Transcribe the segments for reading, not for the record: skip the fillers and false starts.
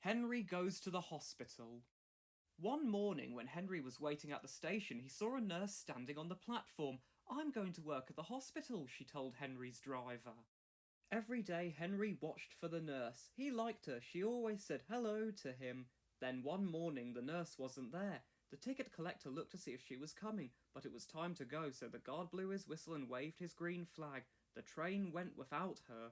Henry goes to the hospital. One morning, when Henry was waiting at the station, he saw a nurse standing on the platform. "I'm going to work at the hospital," she told Henry's driver. Every day, Henry watched for the nurse. He liked her. She always said hello to him. Then one morning, the nurse wasn't there. The ticket collector looked to see if she was coming, but it was time to go, so the guard blew his whistle and waved his green flag. The train went without her.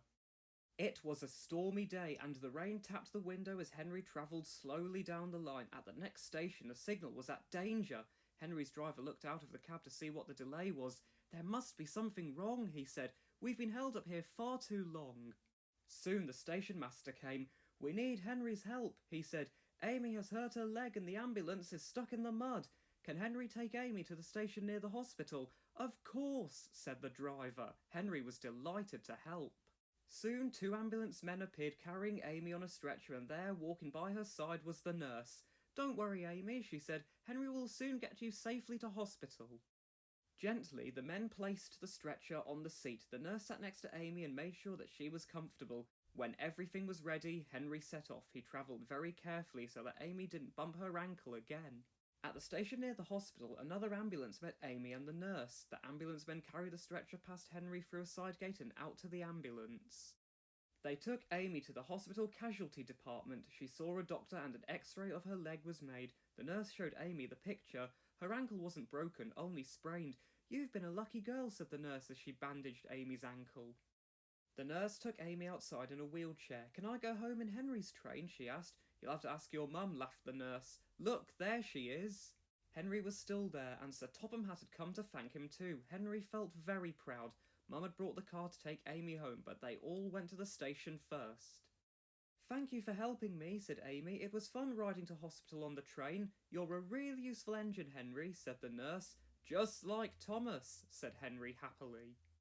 It was a stormy day, and the rain tapped the window as Henry travelled slowly down the line. At the next station, a signal was at danger. Henry's driver looked out of the cab to see what the delay was. "There must be something wrong," he said. "We've been held up here far too long." Soon the station master came. "We need Henry's help," he said. "Amy has hurt her leg and the ambulance is stuck in the mud. Can Henry take Amy to the station near the hospital?" "Of course," said the driver. Henry was delighted to help. Soon 2 ambulance men appeared carrying Amy on a stretcher, and there, walking by her side, was the nurse. "Don't worry, Amy," she said. "Henry will soon get you safely to hospital." Gently, the men placed the stretcher on the seat. The nurse sat next to Amy and made sure that she was comfortable. When everything was ready, Henry set off. He travelled very carefully so that Amy didn't bump her ankle again. At the station near the hospital, another ambulance met Amy and the nurse. The ambulance men carried the stretcher past Henry through a side gate and out to the ambulance. They took Amy to the hospital casualty department. She saw a doctor and an x-ray of her leg was made. The nurse showed Amy the picture. Her ankle wasn't broken, only sprained. "You've been a lucky girl," said the nurse as she bandaged Amy's ankle. The nurse took Amy outside in a wheelchair. "Can I go home in Henry's train?" she asked. "You'll have to ask your mum," laughed the nurse. "Look, there she is." Henry was still there, and Sir Topham Hatt had come to thank him too. Henry felt very proud. Mum had brought the car to take Amy home, but they all went to the station first. "Thank you for helping me," said Amy. "It was fun riding to hospital on the train." "You're a really useful engine, Henry," said the nurse. "Just like Thomas," said Henry happily.